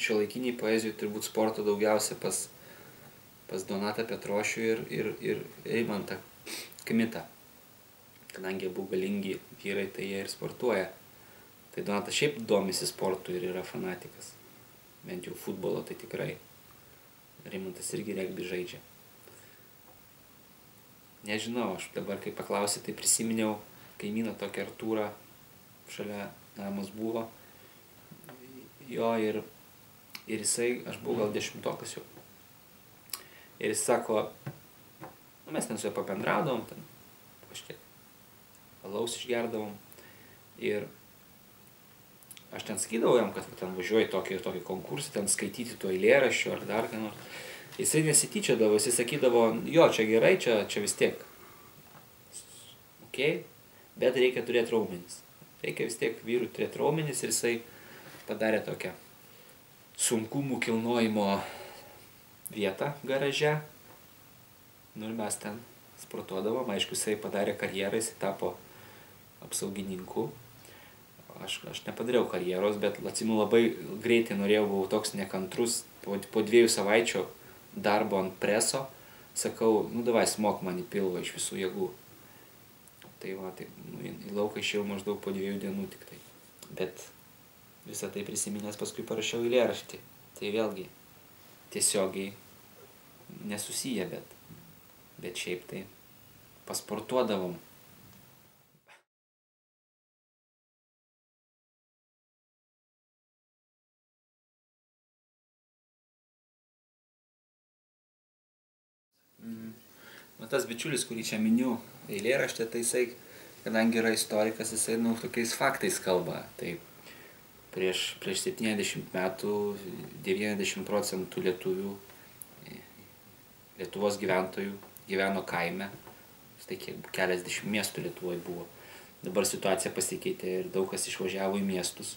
šiuolaikiniai poezijoj turbūt sporto daugiausia pas Donatą Petrošių ir Eimantą Kmitą. Kadangi abu galingi vyrai, tai jie ir sportuoja. Tai Donatas šiaip domisi sportu ir yra fanatikas. Bent jau futbolo tai tikrai. Rimantas irgi regbį žaidžia. Nežinau, aš dabar kai paklausė, tai prisiminiau kaimyną tokį Artūrą, šalia namas buvo. Jo ir jisai, aš buvau gal 10-okas jau. Ir jis sako, mes ten su juo pabendraudavom, ten kažkiek alaus išgerdavom. Ir aš ten sakydavau jam, kad ten važiuoju tokį konkursą, ten skaityti to eilėraščio ar dar ką nors. Jisai nesityčiodavo, jisai sakydavo, jo, čia gerai, čia vis tiek. Okay, bet reikia turėti raumenis. Reikia vis tiek vyrų turėti raumenis ir jisai padarė tokią sunkumų kilnojimo vietą garaže. Nu ir mes ten sportuodavom, aišku, jisai padarė karjerą, jisai tapo apsaugininku. Aš nepadariau karjeros, bet atsimenu labai greitai norėjau, buvau toks nekantrus, po 2 savaičių darbo ant preso, sakau, nu davai smok man į pilvą iš visų jėgų. Tai va, tai, į lauką išėjau maždaug po 2 dienų tik tai. Bet visą tai prisiminęs paskui parašiau eilėraštį. Tai vėlgi tiesiogiai nesusiję, bet šiaip tai pasportuodavom. Tas bičiulis, kurį čia miniu eilėraštė, tai jisai, kadangi yra istorikas, jisai tokiais faktais kalba. Tai prieš 70 metų 90% lietuvių, Lietuvos gyventojų gyveno kaime. Tai keliasdešimt miestų Lietuvoje buvo. Dabar situacija pasikeitė ir daug kas išvažiavo į miestus.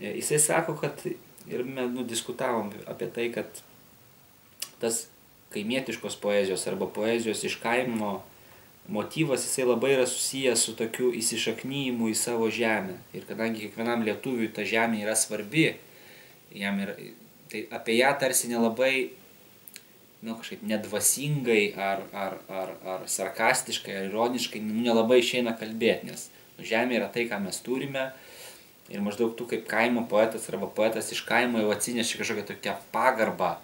Jisai sako, kad, ir mes diskutavom apie tai, kad tas kaimietiškos poezijos arba poezijos iš kaimo motyvas, jisai labai yra susijęs su tokiu įsišaknyjimu į savo žemę. Ir kadangi kiekvienam lietuviui ta žemė yra svarbi, tai apie ją tarsi nelabai, kažkaip nedvasingai ar sarkastiškai, ar ironiškai nelabai išeina kalbėti, nes žemė yra tai, ką mes turime. Ir maždaug tu kaip kaimo poetas arba poetas iš kaimo jau atsineši kažkokią tokią pagarbą,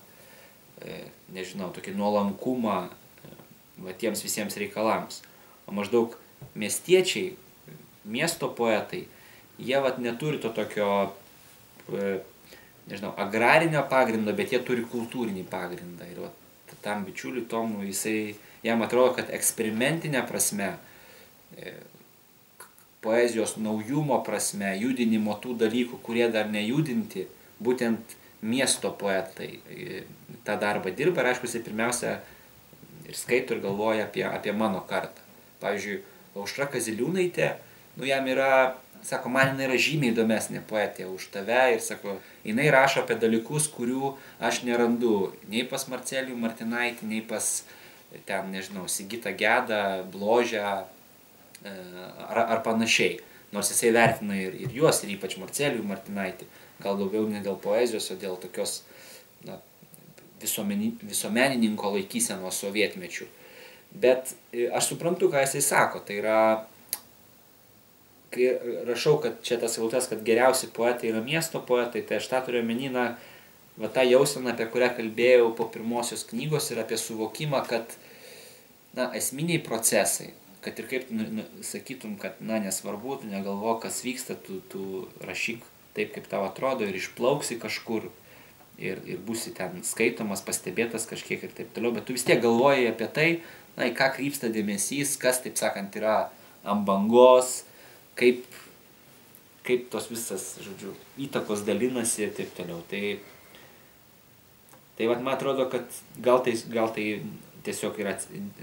nežinau, tokį nuolankumą tiems visiems reikalams. O maždaug miestiečiai, miesto poetai, jie neturi to tokio, nežinau, agrarinio pagrindo, bet jie turi kultūrinį pagrindą. Ir tam bičiuliui Tomui, jam atrodo, kad eksperimentinė prasme, poezijos naujumo prasme, judinimo tų dalykų, kurie dar nejudinti, būtent miesto poetai tą darbą dirba. Ir aišku, jisai pirmiausia ir skaito ir galvoja apie mano kartą. Pavyzdžiui, Aušra Kaziliūnaitė, jam yra, sako, man jinai yra žymiai įdomesnė poetė už tave ir sako, jinai rašo apie dalykus, kurių aš nerandu nei pas Marcelijų Martinaitį, nei pas, ten, nežinau, Sigitą Gedą, Bložę ar panašiai. Nors jisai vertina ir juos, ir ypač Marcelijų Martinaitį, gal daugiau ne dėl poezijos, o dėl tokios visuomenininko laikysenos sovietmečių. Bet aš suprantu, ką jisai sako. Tai yra, kai rašau, kad čia tas eilutes, kad geriausi poetai yra miesto poetai, tai aš tą turiu omeny, tą jauseną, apie kurią kalbėjau po pirmosios knygos, ir apie suvokimą, kad esminiai procesai, kad ir kaip sakytum, kad nesvarbu, tu negalvok, kas vyksta, tu rašyk taip, kaip tau atrodo, ir išplauksi kažkur, ir būsi ten skaitomas, pastebėtas kažkiek ir taip toliau, bet tu vis tiek galvoji apie tai, į ką krypsta dėmesys, kas, taip sakant, yra ant bangos, kaip tos visas, žodžiu, įtakos dalinasi ir taip toliau. Tai man atrodo, kad gal tai tiesiog yra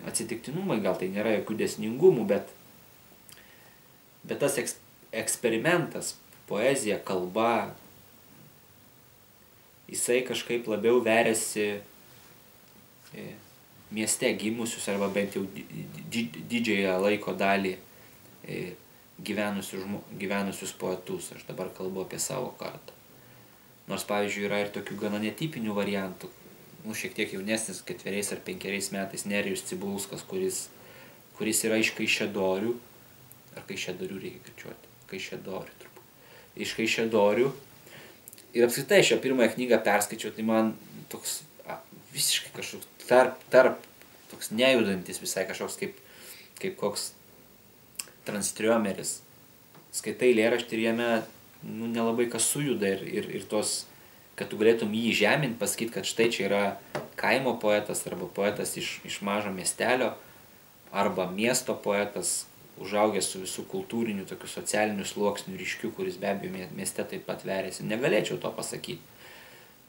atsitiktinumai, gal tai nėra jokių dėsningumų, bet tas eksperimentas, poezija, kalba, jisai kažkaip labiau veriasi mieste gimusius arba bent jau didžiąją laiko dalį gyvenusius poetus. Aš dabar kalbu apie savo kartą. Nors, pavyzdžiui, yra ir tokių gana netipinių variantų. Nu, šiek tiek jaunesnis, 4 ar 5 metais Nerijus Cibulskas, kuris yra iš Kaišiadorių. Ar Kaišiadorių reikia kirčiuoti? Kaišiadorių turbūt. Iš Kaišiadorių. Ir apskritai šią pirmąją knygą perskaičiau, tai man toks visiškai kažkoks tarp toks nejudantis visai kažkoks kaip koks transtriomeris. Skaitai eilėraštį ir jame nelabai kas sujuda ir tos, kad tu galėtum jį žemint, pasakyti, kad štai čia yra kaimo poetas arba poetas iš mažo miestelio arba miesto poetas, užaugęs su visų kultūrinių, tokių socialinių sluoksnių ryškių, kuris be abejo mieste taip pat veriasi. Negalėčiau to pasakyti.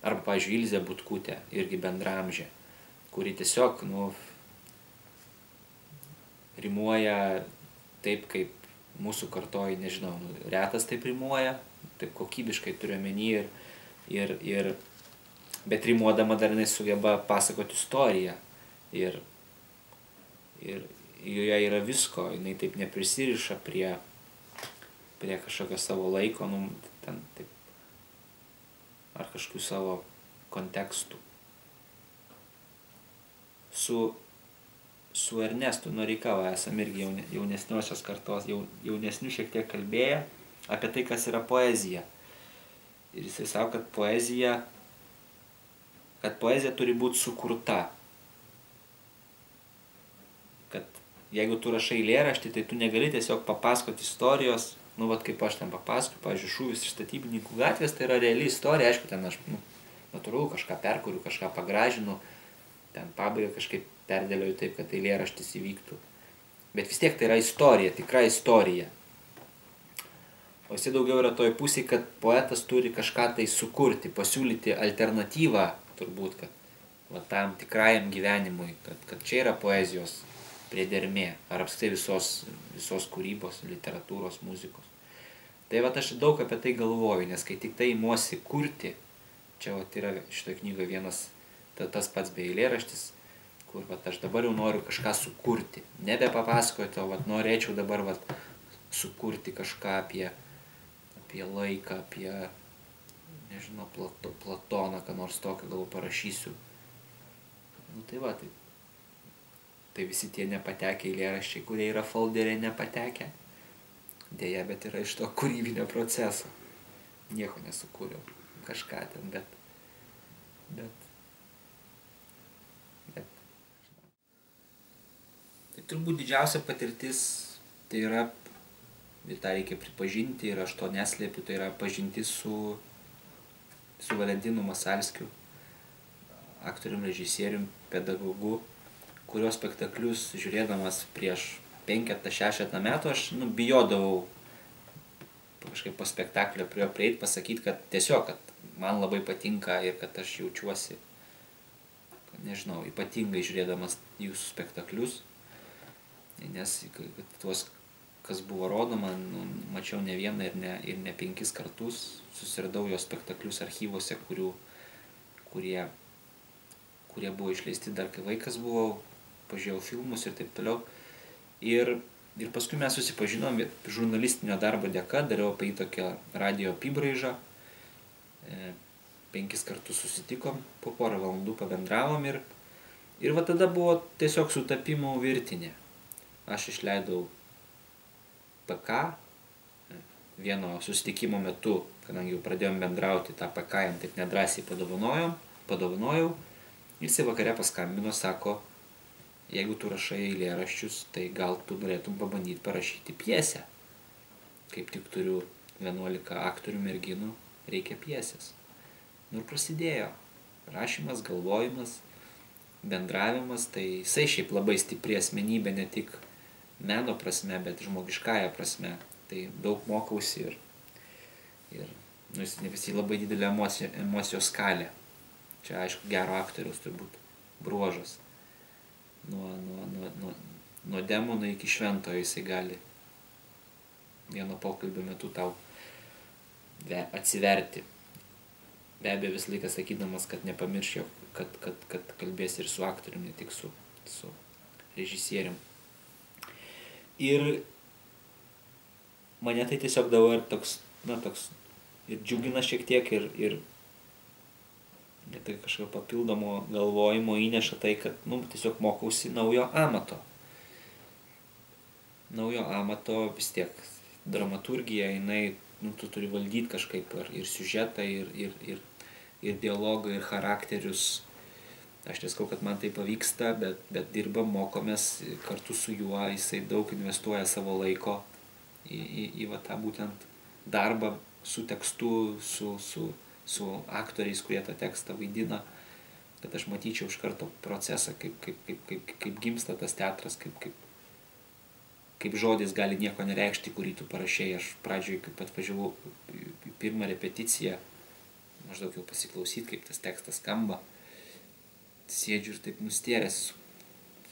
Arba, pavyzdžiui, Ilzė Butkutė, irgi bendramžė, kuri tiesiog, rimuoja taip, kaip mūsų kartoj, nežinau, retas taip rimuoja, taip kokybiškai turiu omeny bet rimuodama dar jinai sugeba pasakoti istoriją ir joje yra visko, jinai taip neprisiriša prie kažkokio savo laiko, ten taip, ar kažkokių savo kontekstų. Su Ernestu Noreika esam irgi jaunesniosios kartos, jaunesnių šiek tiek kalbėję apie tai, kas yra poezija. Ir jisai sako, kad poezija turi būti sukurta. Kad jeigu tu rašai eilėraštį, tai tu negali tiesiog papasakoti istorijos, kaip aš ten papasakoju, pavyzdžiui, Šūvis iš Statybininkų gatvės, tai yra reali istorija, aišku, ten aš natūralu kažką perkuriu, kažką pagražinu, ten pabaigą kažkaip perdėlioju taip, kad eilėraštis įvyktų. Bet vis tiek tai yra istorija, tikra istorija. O jisai daugiau yra toj pusėje, kad poetas turi kažką tai sukurti, pasiūlyti alternatyvą, turbūt, kad tam tikrajam gyvenimui, kad čia yra poezijos priedermė, ar apskritai visos kūrybos, literatūros, muzikos. Tai aš daug apie tai galvoju, nes kai tik tai imuosi kurti, čia yra šitoje knygoje vienas tas pats be eilėraštis, kur aš dabar jau noriu kažką sukurti. Nebepapasakoti, o norėčiau dabar sukurti kažką apie laiką, apie, nežinau, Platoną, ką nors tokio gal parašysiu. Tai visi tie nepatekę eilėraščiai, kurie yra folderė nepatekę. Deja, bet yra iš to kūrybinio proceso. Nieko nesukūriau. Kažką ten, bet tai turbūt didžiausia patirtis, tai yra, ir tą reikia pripažinti, ir aš to neslėpiu, tai yra pažintis su Valentinu Masalskiu, aktorium, režisierium, pedagogu, kurio spektaklius žiūrėdamas prieš 5-6 metų aš bijodavau kažkaip po spektaklio prie jo prieit, pasakyti, kad tiesiog, kad man labai patinka ir kad aš jaučiuosi, nežinau, ypatingai žiūrėdamas jūsų spektaklius, nes tuos, kas buvo rodoma, mačiau ne vieną ir ne 5 kartus, susiradau jo spektaklius archyvuose, kurie buvo išleisti dar kai vaikas buvau, pažiūrėjau filmus ir taip toliau. Ir paskui mes susipažinom žurnalistinio darbo dėka, dariau apie jį tokią radijo apybraižą. 5 kartus susitikom, po porą valandų pabendravom ir tada buvo tiesiog sutapimų virtinė. Aš išleidau PK, vieno susitikimo metu, kadangi jau pradėjom bendrauti, tą PK jam taip nedrąsiai padovanojau. Jisai vakare paskambino, sako, jeigu tu rašai eilėraščius, tai gal tu norėtum pabandyti parašyti pjesę. Kaip tik turiu 11 aktorių merginų, reikia pjesės. Ir prasidėjo rašymas, galvojimas, bendravimas, tai jisai šiaip labai stipri asmenybė, ne tik meno prasme, bet žmogiškąja prasme. Tai daug mokausi ir jis labai didelė emocijos skalė. Čia, aišku, gero aktoriaus turbūt bruožas. Nuo demono iki šventojo jisai gali vieno pokalbio metu tau atsiverti. Be abejo, vis laikas sakydamas, kad nepamirščiau, kad kalbėsi ir su aktoriumi, ne tik su režisierium. Ir mane tai tiesiog dabar toks ir džiugina šiek tiek ir tai kažkokio papildomo galvojimo įneša tai, kad tiesiog mokausi naujo amato. Naujo amato vis tiek dramaturgija, jinai, tu turi valdyti kažkaip ir siužetą, ir dialogą, ir charakterius. Aš nesakau, kad man tai pavyksta, bet dirbam, mokomės kartu su juo, jisai daug investuoja savo laiko į va tą būtent darbą su tekstu, su aktoriais, kurie tą tekstą vaidina, kad aš matyčiau iš karto procesą, kaip gimsta tas teatras, kaip žodis gali nieko nereikšti, kurį tu parašei. Aš pradžioj, kaip atvažiavau pirmą repeticiją, maždaug jau pasiklausyti, kaip tas tekstas skamba, sėdžiu ir taip nustėręs,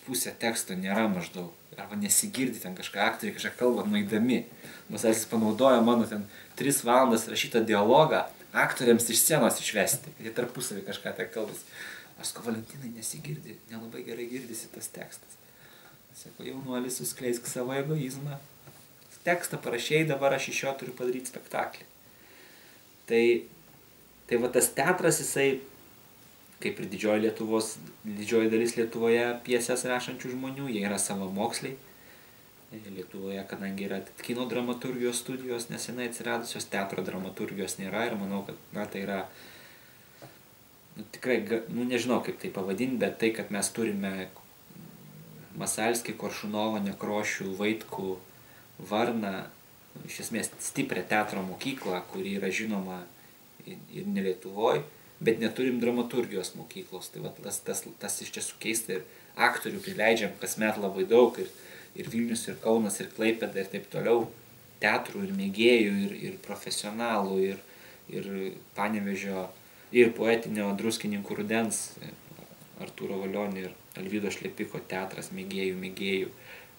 pusė teksto nėra maždaug, arba nesigirdi ten kažką, aktoriai kažką kalba nueidami. Masalis panaudojo mano ten 3 valandas rašytą dialogą aktoriams iš scenos išvesti, kad jie tarpusavį kažką tai kalbasi. Aš sakau, Valentinai, nesigirdi, nelabai gerai girdisi tas tekstas. Sako, jaunuolis, suskleisk savo egoizmą. Tekstą parašėjai, dabar aš iš jo turiu padaryti spektaklį. Tai va tas teatras, jisai, kaip ir didžioji dalis Lietuvoje piesės rašančių žmonių, jie yra savamoksliai. Lietuvoje, kadangi yra kino dramaturgijos studijos nesenai atsiradusios, teatro dramaturgijos nėra ir manau, kad tai yra, tikrai, nežinau kaip tai pavadinti, bet tai, kad mes turime Masalskį, Koršunovą, Nekrošių, Vaitkų, Varną, iš esmės stiprią teatro mokyklą, kuri yra žinoma ir ne Lietuvoje, bet neturim dramaturgijos mokyklos. Tai va, tas iš tiesų keista ir aktorių prileidžiam kasmet labai daug, ir Vilnius, ir Kaunas, ir Klaipėda, ir taip toliau, teatrų, ir mėgėjų, ir profesionalų, ir Panevėžio, ir poetinio Druskininkų rudens, Artūro Valionio ir Alvydo Šlepiko teatras mėgėjų.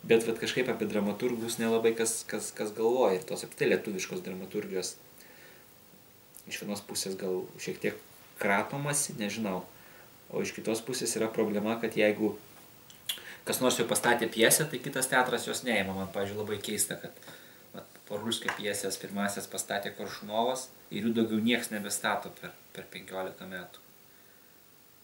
Bet kažkaip apie dramaturgus nelabai kas galvoja. Ir tos apskritai lietuviškos dramaturgijos iš vienos pusės gal šiek tiek kratomasi, nežinau. O iš kitos pusės yra problema, kad jeigu kas nors jau pastatė pjesę, tai kitas teatras jos neima. Man, pavyzdžiui, labai keista, kad Parulskio pjesės pirmasias pastatė Koršunovas ir jų daugiau nieks nebestato per 15 metų.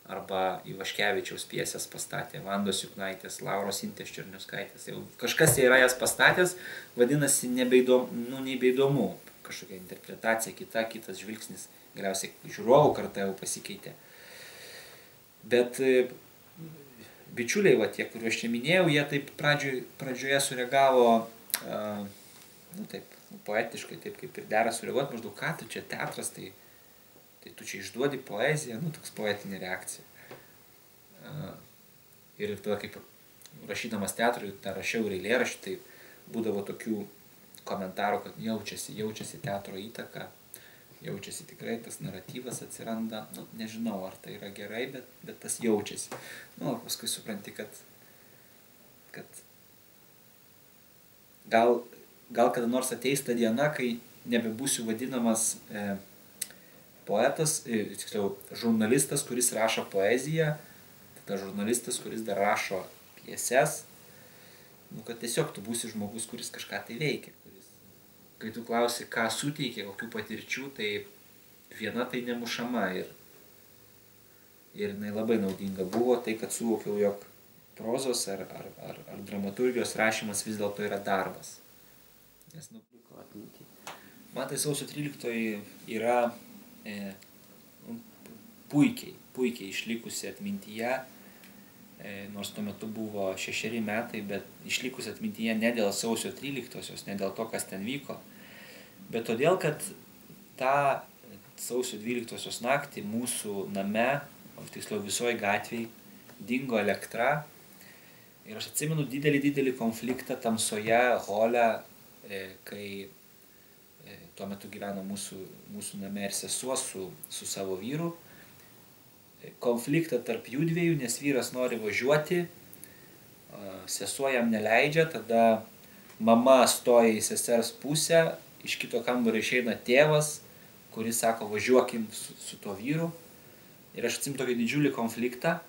Arba Ivaškevičiaus pjesės pastatė, Vandos Juknaitės, Lauros Intės Černiauskaitės. Jau kažkas yra jas pastatęs, vadinasi nebeįdomu. Kažkokia interpretacija, kitas žvilgsnis, galiausiai žiūrovų karta jau pasikeitė. Bet bičiuliai, tie, kuriuos čia minėjau, jie taip pradžioje sureagavo taip poetiškai, taip kaip ir dera sureaguoti, maždaug ką tu čia teatras, tai tu čia išduodi poeziją, toks poetinė reakcija. Ir tada kaip rašydamas teatrui, rašiau ir eilėraštį, tai būdavo tokių komentarų, kad jaučiasi teatro įtaka, jaučiasi tikrai, tas naratyvas atsiranda, nežinau, ar tai yra gerai, bet tas jaučiasi. Paskui supranti, kad gal kada nors ateis ta diena, kai nebebūsiu vadinamas poetas, tiksliau, žurnalistas, kuris rašo poeziją, tada žurnalistas, kuris dar rašo pjeses, kad tiesiog tu būsi žmogus, kuris kažką tai veikia. Kai tu klausi, ką suteikė, kokių patirčių, tai viena tai nemušama ir jinai labai naudinga buvo tai, kad suvokiau, jog prozos ar dramaturgijos rašymas vis dėlto yra darbas. Nes man tai sausio 13 yra puikiai išlikusi atmintyje, nors tuo metu buvo 6 metai, bet išlikusi atmintyje ne dėl sausio 13-osios, ne dėl to, kas ten vyko, bet todėl, kad tą sausio 12-osios naktį mūsų name, tiksliau visoje gatvėje, dingo elektra ir aš atsimenu didelį konfliktą tamsoje hole, kai tuo metu gyveno mūsų name ir sesuo su savo vyru. Konfliktą tarp jų dviejų, nes vyras nori važiuoti, sesuo jam neleidžia, tada mama stoja į sesers pusę, iš kito kambario išeina tėvas, kuris sako, važiuokim su tuo vyru. Ir aš atsimenu tokį didžiulį konfliktą.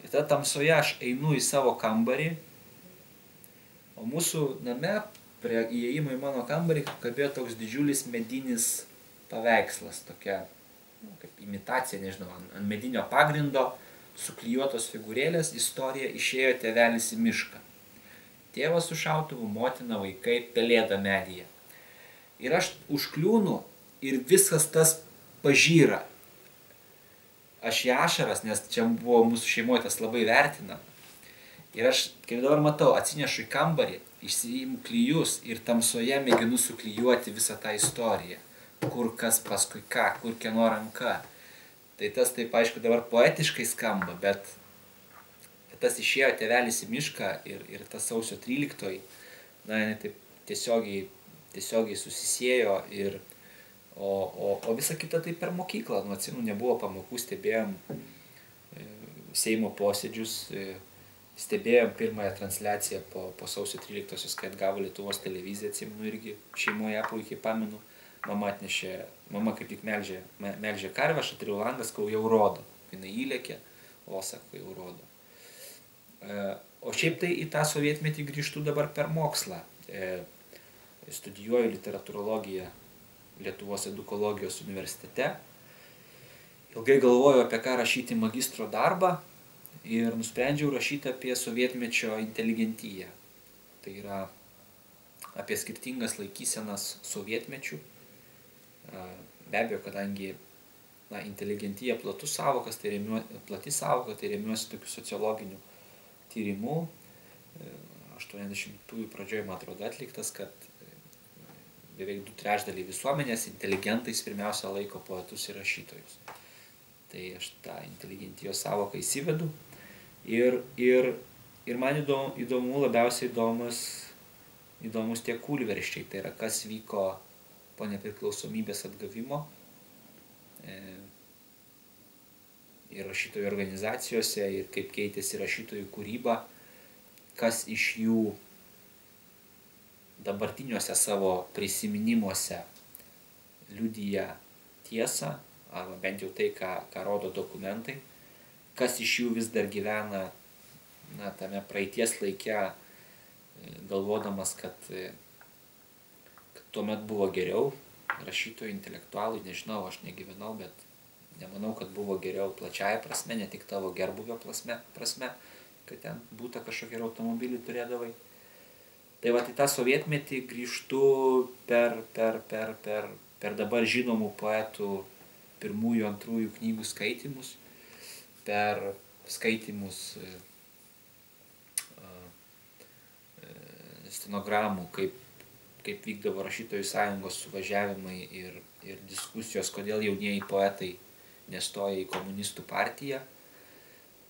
Ir tada tamsoje aš einu į savo kambarį, o mūsų name prie įėjimo į mano kambarį kabėjo toks didžiulis medinis paveikslas, tokia kaip imitacija, nežinau, ant medinio pagrindo suklijuotos figūrėlės, istorija išėjo tėvelis į mišką. Tėvas su šautuvu, motina, vaikai, pelėda medyje. Ir aš užkliūnu ir viskas tas pažyra. Aš į ašaras, nes čia buvo mūsų šeimoje tas labai vertina. Ir aš, kaip dabar matau, atsinešu į kambarį, išsiimu klijus ir tamsoje mėginu suklijuoti visą tą istoriją. Kur kas paskui ką, kur kieno ranka. Tai tas taip aišku dabar poetiškai skamba, bet tas išėjo tėvelis į mišką ir tas sausio 13, na, taip tiesiogiai susisiejo o visa kita tai per mokyklą, nu atsimenu, nebuvo pamokų, stebėjom Seimo posėdžius, stebėjom pirmąją transliaciją po sausio 13, kai atgavo Lietuvos televiziją, atsimenu irgi šeimoje puikiai pamenu, mama kaip tik melžė karvę, aš atriu langą, sakau, jau rodo, jinai įlėkė, o sako, jau rodo. O šiaip tai į tą sovietmetį grįžtu dabar per mokslą. Studijuoju literatūrologiją Lietuvos edukologijos universitete. Ilgai galvoju, apie ką rašyti magistro darbą ir nusprendžiau rašyti apie sovietmečio inteligentiją. Tai yra apie skirtingas laikysenas sovietmečių. Be abejo, kadangi inteligentija plati sąvoka, tai remiuosi tokiu sociologiniu tyrimų, 80-ųjų pradžioje, man atrodo, atliktas, kad beveik 2/3 visuomenės inteligentais pirmiausia laiko poetus ir rašytojus. Tai aš tą inteligentijos sąvoką įsivedu ir man labiausiai įdomus tie kūlversčiai, tai yra kas vyko po nepriklausomybės atgavimo ir rašytojų organizacijose ir kaip keitėsi rašytojų kūryba, kas iš jų dabartiniuose savo prisiminimuose liudija tiesą, arba bent jau tai, ką rodo dokumentai, kas iš jų vis dar gyvena tame praeities laike, galvodamas, kad tuomet buvo geriau, rašytojų, intelektualų, nežinau, aš negyvenau, bet nemanau, kad buvo geriau plačiaja prasme, ne tik tavo gerbūvio prasme, kad ten būta kažkokį automobilį turėdavai. Tai va, į tą sovietmetį grįžtu per dabar žinomų poetų pirmųjų, antrųjų knygų skaitymus, per skaitymus stenogramų, kaip vykdavo rašytojų sąjungos suvažiavimai ir diskusijos, kodėl jaunieji poetai nestoja į komunistų partiją.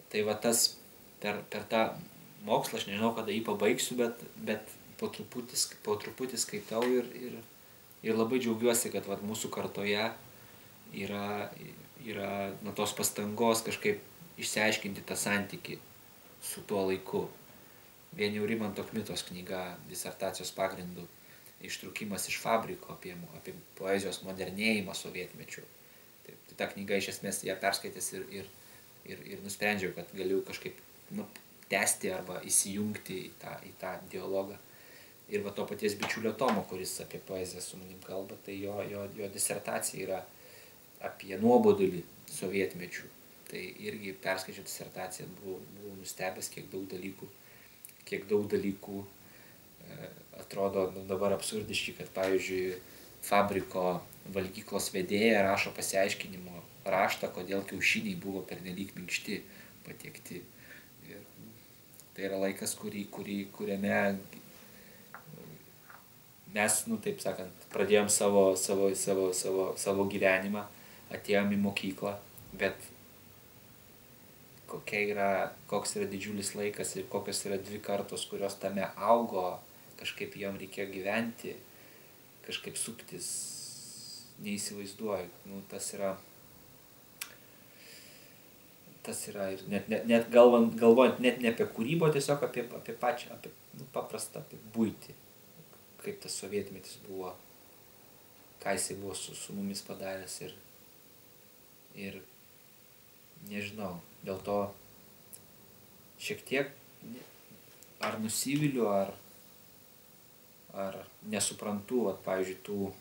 Tai va tas per tą mokslą, aš nežinau, kada jį pabaigsiu, bet po truputį skaitau ir labai džiaugiuosi, kad va, mūsų kartoje yra tos pastangos kažkaip išsiaiškinti tą santykį su tuo laiku. Vien jau Rimanto Kmitos knyga disertacijos pagrindų Ištrukimas iš fabriko apie poezijos modernėjimą sovietmečiu. Tai ta knyga iš esmės ją perskaitęs ir nusprendžiau, kad galiu kažkaip tęsti arba įsijungti į tą dialogą. Ir va to paties bičiulio Tomo, kuris apie poeziją su manim kalba, tai jo disertacija yra apie nuobodulį sovietmečių. Tai irgi perskaičiau disertaciją, buvau nustebęs, kiek daug dalykų atrodo dabar absurdiški, kad pavyzdžiui fabriko valgyklos vedėja rašo pasiaiškinimo raštą, kodėl kiaušiniai buvo pernelyg minkšti patiekti. Ir tai yra laikas, kuriame mes, taip sakant, pradėjom savo gyvenimą, atėjom į mokyklą, bet koks yra didžiulis laikas ir kokios yra 2 kartos, kurios tame augo, kažkaip jom reikėjo gyventi, kažkaip suktis, neįsivaizduoju. Tas yra ir net galvojant net ne apie kūrybą, tiesiog apie pačią, apie paprastą, apie buitį, kaip tas sovietmetis buvo, ką jisai buvo su mumis padaręs ir nežinau, dėl to šiek tiek ar nusiviliu, ar nesuprantu, pavyzdžiui, tų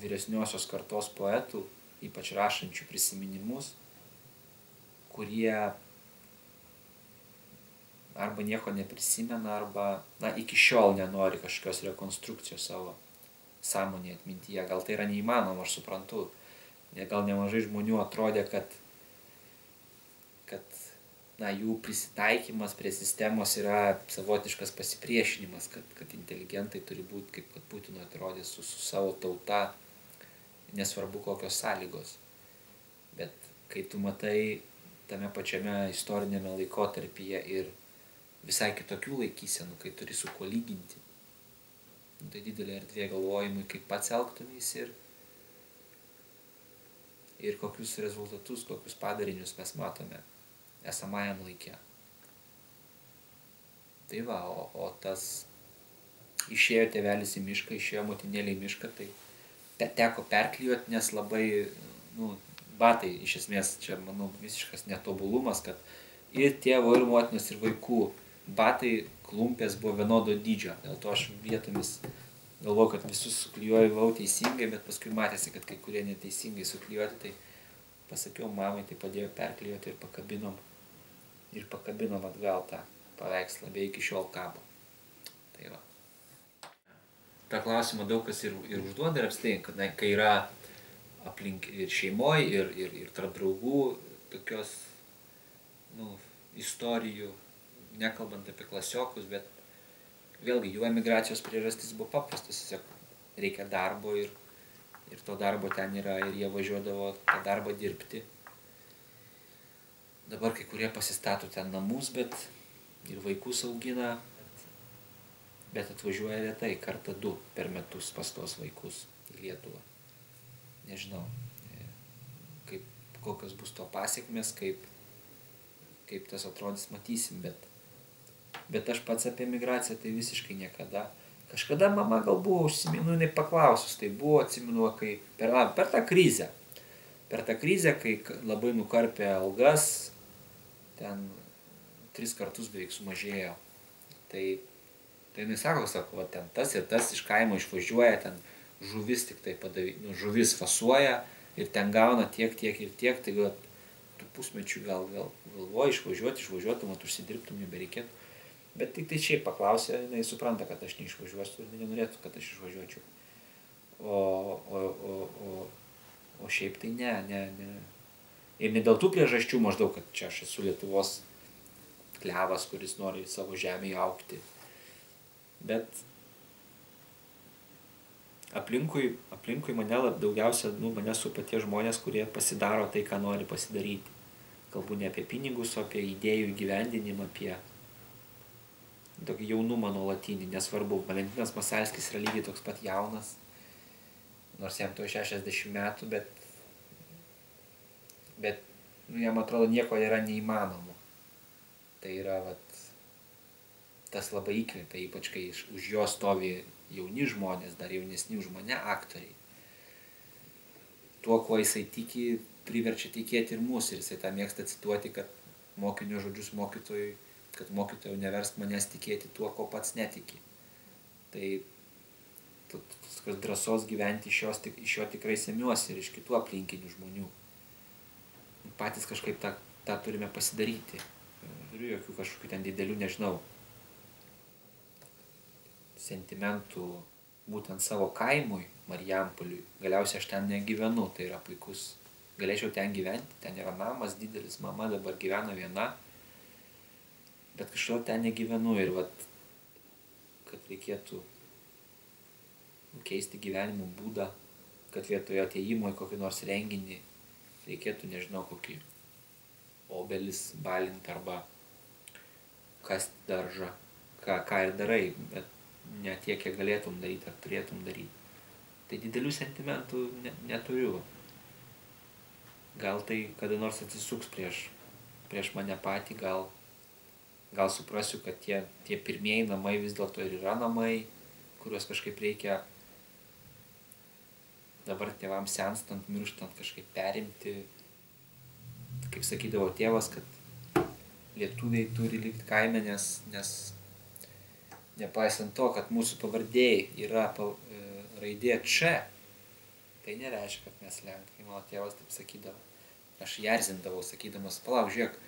vyresniosios kartos poetų, ypač rašančių prisiminimus, kurie arba nieko neprisimena, arba iki šiol nenori kažkokios rekonstrukcijos savo sąmonėje, atmintyje. Gal tai yra neįmanoma, aš suprantu. Gal nemažai žmonių atrodė, kad jų prisitaikymas prie sistemos yra savotiškas pasipriešinimas, kad inteligentai turi būti, kaip kad Putino atrodė, su savo tauta, nesvarbu kokios sąlygos. Bet kai tu matai tame pačiame istorinėme laikotarpyje ir visai kitokių laikysenų, kai turi su kuo lyginti, tai didelė erdvė galvojimui, kaip pats elgtumės ir kokius rezultatus, kokius padarinius mes matome esamajam laikė. Tai va, o tas išėjo tėvelis į mišką, išėjo motinėlė į mišką, tai teko perklijuoti, nes labai, batai iš esmės čia, manau, visiškas netobulumas, kad ir tėvo, ir motinos, ir vaikų batai klumpės buvo vienodo dydžio. Dėl to aš vietomis galvoju, kad visus suklijuoju teisingai, bet paskui matėsi, kad kai kurie neteisingai suklijuoti, tai pasakiau mamai, tai padėjo perklijuoti ir pakabinom atgal tą paveikslą, bei iki šiol kabo. Tai va. tą klausimą daug kas ir užduoda ir apskritai, kad kai yra aplink ir šeimoje, ir tarp draugų tokios istorijų, nekalbant apie klasiokus, bet vėlgi jų emigracijos priežastis buvo paprastas, tiesiog reikia darbo ir to darbo ten yra ir jie važiuodavo tą darbą dirbti. Dabar kai kurie pasistato ten namus, bet ir vaikus augina, bet atvažiuoja retai, kartą 2 per metus pas tos vaikus į Lietuvą. Nežinau, kokios bus to pasekmės, kaip tas atrodys, matysim, bet aš pats apie migraciją tai visiškai niekada. Kažkada mama gal buvo užsiminu, jinai paklausus, tai buvo, atsiminu, kai per tą krizę. Per tą krizę, kai labai nukarpė algas, ten 3 kartus beveik sumažėjo. Tai jinai sako, ten tas ir tas iš kaimo išvažiuoja, ten žuvis tik tai žuvis fasuoja ir ten gauna tiek ir tiek, tai gal tų pusmečių gal galvoja išvažiuotum, užsidirbtum, nebereikėtų. Bet tik tai šiaip paklausė, jinai supranta, kad aš neišvažiuosiu ir nenorėtų, kad aš išvažiuočiau. O šiaip tai ne. Ir ne dėl tų priežasčių maždaug, kad čia aš esu Lietuvos klevas, kuris nori savo žemėje augti. Bet aplinkui mane daugiausia, mane supa tie žmonės, kurie pasidaro tai, ką nori pasidaryti. Kalbu ne apie pinigus, o apie idėjų įgyvendinimą, apie tokį jaunumą nuolatinį, nesvarbu. Valentinas Masalskis yra lygiai toks pat jaunas, nors jam to 60 metų, bet jam atrodo nieko yra neįmanomo. Tai yra, tas labai įkvepia, ypač kai už jo stovi jauni žmonės, dar jaunesni už mane aktoriai. Tuo, kuo jisai tiki, priverčia tikėti ir mūsų. Ir jisai tą mėgsta cituoti, kad mokinio žodžius mokytojui, kad mokytojau neversk manęs tikėti tuo, ko pats netiki. Tai tokios drąsos gyventi iš jo tikrai semiuosi ir iš kitų aplinkinių žmonių. Patys kažkaip tą turime pasidaryti. Turiu jokių kažkokių ten didelių, nežinau, sentimentų būtent savo kaimui, Marijampoliui. Galiausiai aš ten negyvenu, tai yra puikus. Galėčiau ten gyventi, ten yra namas didelis, mama dabar gyvena viena, bet kažkodėl ten negyvenu ir kad reikėtų keisti gyvenimo būdą, kad vietoje atėjimo į kokį nors renginį reikėtų, nežinau, kokį obelis balinti arba kasti daržą, ką ir darai, bet ne tiek, kiek galėtum daryti ar turėtum daryti. Tai didelių sentimentų neturiu. Gal tai kada nors atsisuks prieš mane patį, gal suprasiu, kad tie pirmieji namai vis dėlto ir yra namai, kuriuos kažkaip reikia dabar tėvams senstant, mirštant kažkaip perimti. Kaip sakydavo tėvas, kad lietuviai turi likti kaime, nes nepaisant to, kad mūsų pavardėj yra raidė Č, Tai nereiškia, kad mes lenkai. Mano tėvas taip sakydavo. Aš jarzindavau, sakydamas, palauk, žiūrėk,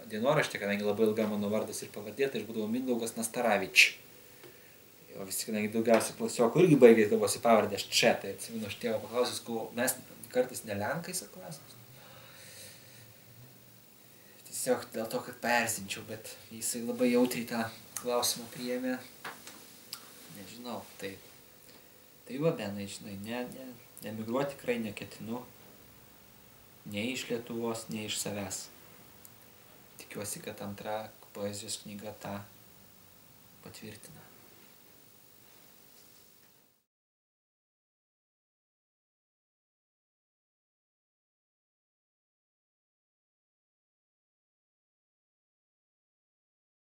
dienoraštė, kadangi labai ilga mano vardas ir pavardė, tai aš būdavau Mindaugas Nastaravič. O visi, kadangi daugiausiai klasiokų irgi baigėsi pavardę aš čia, tai atsimenu, aš tėvą paklausius, mes kartais ne lenkai, sakau, esame. Tiesiog dėl to, kad persinčiau, bet jisai labai jautriai tą klausimą priėmė. Nežinau, tai va, Benai, žinai, emigruoti tikrai neketinu. Nei iš Lietuvos, nei iš savęs. Tikiuosi, kad antra poezijos knyga tą patvirtina.